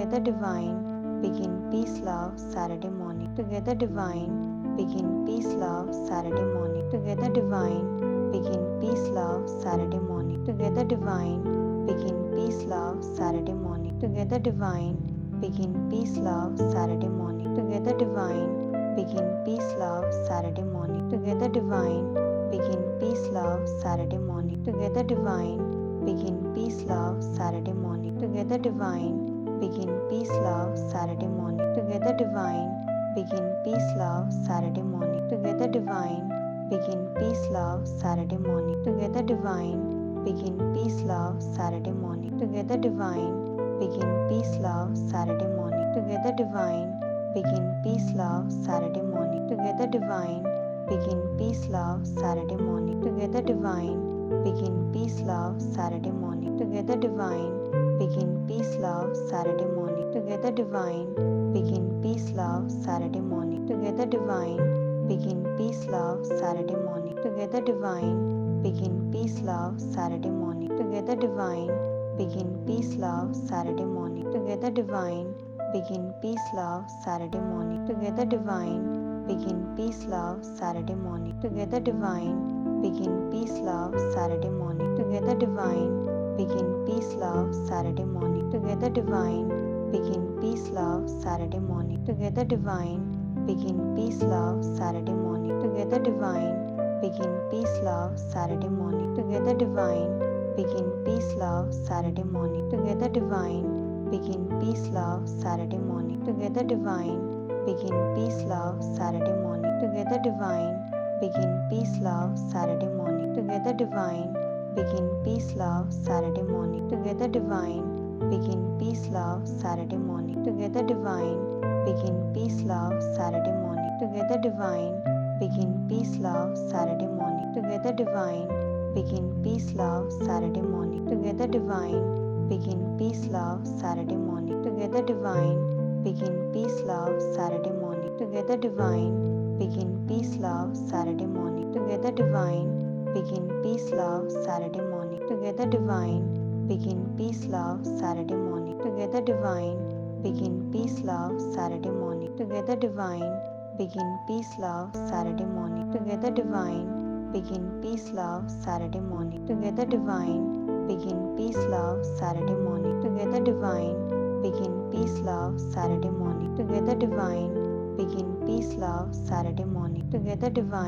together divine, begin peace love Saturday morning, together divine, begin peace love Saturday morning, together divine, begin peace love Saturday morning, together divine, begin peace love Saturday morning, together divine, begin peace love Saturday morning, together divine, begin peace love Saturday morning, together divine, begin peace love Saturday morning, together divine, begin peace love Saturday morning, together divine, begin peace love Saturday morning, together divine, begin peace love Saturday morning, together divine, begin peace love Saturday morning, together divine, begin peace love Saturday morning, together divine, begin peace love Saturday morning, together divine, begin peace love Saturday morning, together divine, begin peace love Saturday morning, together divine, begin peace love Saturday morning, together divine, begin peace love Saturday morning, together divine, begin peace love Saturday morning, together divine, begin peace love Saturday morning, together divine, begin peace love Saturday morning, together divine, begin peace love Saturday morning, together divine, begin peace love Saturday morning, together divine, begin peace love Saturday morning, together divine, begin peace love Saturday morning, together divine, begin peace love Saturday morning, together divine, begin peace love Saturday morning, together divine, begin peace love Saturday morning, together divine, begin peace love Saturday morning, together divine, begin peace love Saturday morning, together divine, begin peace love Saturday morning, together divine, begin peace love Saturday morning, together divine, begin peace love Saturday morning, together divine, begin peace love Saturday morning, together divine, begin peace love Saturday morning, together divine, begin peace love Saturday morning, together divine, begin peace love Saturday morning, together divine, begin peace love Saturday morning, together divine, begin peace love Saturday morning, together divine, begin peace love Saturday morning, together divine, begin peace love Saturday morning, together divine, begin peace love Saturday morning, together divine, begin peace love Saturday morning, together divine, begin peace love Saturday morning, together divine, begin peace love Saturday morning, together divine, begin peace love Saturday morning, together divine, begin peace love Saturday morning, together divine, begin peace love Saturday morning, together divine, begin peace love Saturday morning, together divine, begin peace love Saturday morning, together divine,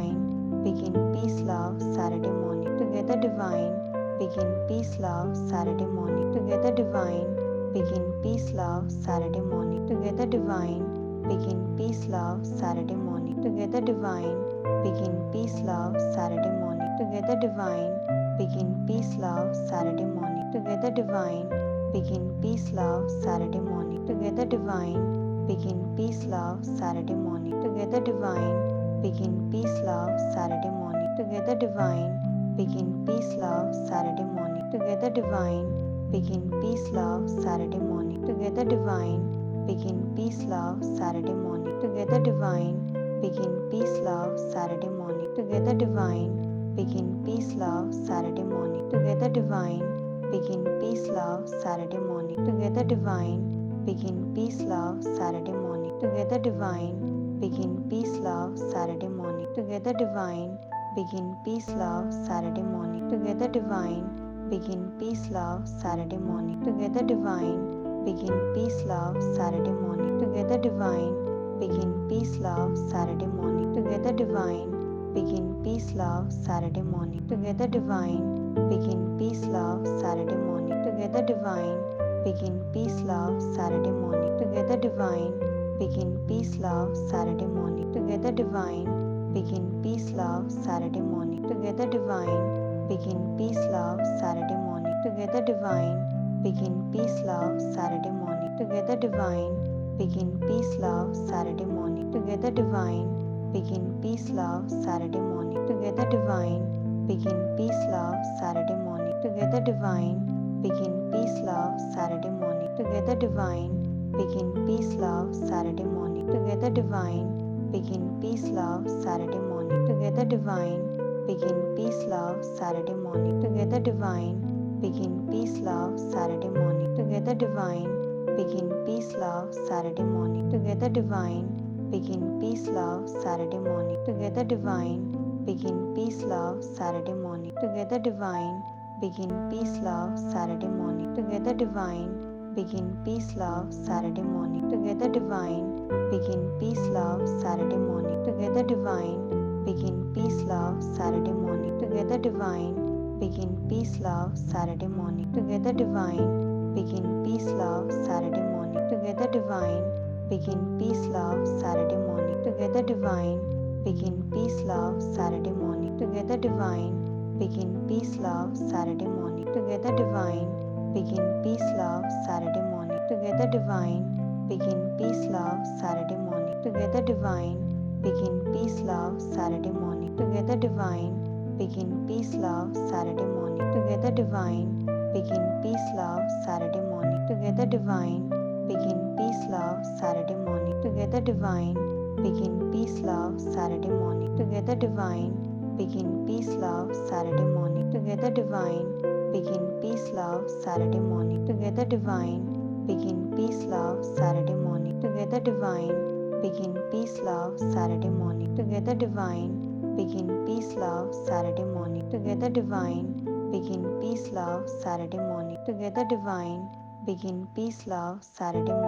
begin peace love Saturday morning, together divine, begin peace love Saturday morning, together divine, begin peace love Saturday morning, together divine, begin peace love Saturday morning, together divine, begin peace love Saturday morning, together divine, begin peace love Saturday morning, together divine, begin peace love Saturday morning, together divine, begin peace love Saturday morning, together divine, begin peace love Saturday morning, together divine, begin peace love Saturday morning, together divine, begin peace love Saturday morning, together divine, begin peace love Saturday morning, together divine, begin peace love Saturday morning, together divine, begin peace love Saturday morning, together divine, begin peace love Saturday morning, together divine, begin peace love Saturday morning, together divine, begin peace love Saturday morning, together divine, begin peace love Saturday morning, together divine, begin peace love Saturday morning, together divine, begin peace love Saturday morning, together divine, begin peace love Saturday morning, together divine, begin peace love Saturday morning, together divine, begin peace love Saturday morning, together divine, begin peace love Saturday morning, together divine, begin peace love Saturday morning, together divine, begin peace love Saturday morning, together divine, begin peace love Saturday morning, together divine, begin peace love Saturday morning, together divine, begin peace love Saturday morning, together divine, begin peace love Saturday morning, together divine, begin peace love Saturday morning, together divine, begin peace love Saturday morning, together divine, begin peace love Saturday morning, together divine, begin peace love Saturday morning, together divine, begin peace love Saturday morning, together divine, begin peace love Saturday morning. Together divine, begin peace love Saturday morning. Together divine, begin peace love Saturday morning. Together divine, begin peace love Saturday morning. Together divine, begin peace love Saturday morning. Together divine, begin peace love Saturday morning. Together divine, begin peace love Saturday morning. Together divine, begin peace love Saturday morning. Together divine, begin peace love Saturday morning. Together divine, begin peace love Saturday morning. Together divine, begin peace love Saturday morning. Together divine, begin peace love Saturday morning. Together divine, begin peace love Saturday morning. Together divine, begin peace love Saturday morning. Together divine, begin peace love Saturday morning. Together divine, begin peace love Saturday morning. Together divine, begin peace love Saturday morning. Together divine, begin peace love Saturday morning. Together divine, begin peace love Saturday morning. Together divine, begin peace love Saturday morning. Together divine, begin peace love Saturday morning. Together divine, begin peace love Saturday morning. Together divine, begin peace love Saturday morning. Together divine, begin peace love Saturday morning. Together divine, begin peace love Saturday morning. Together divine, begin peace love Saturday morning.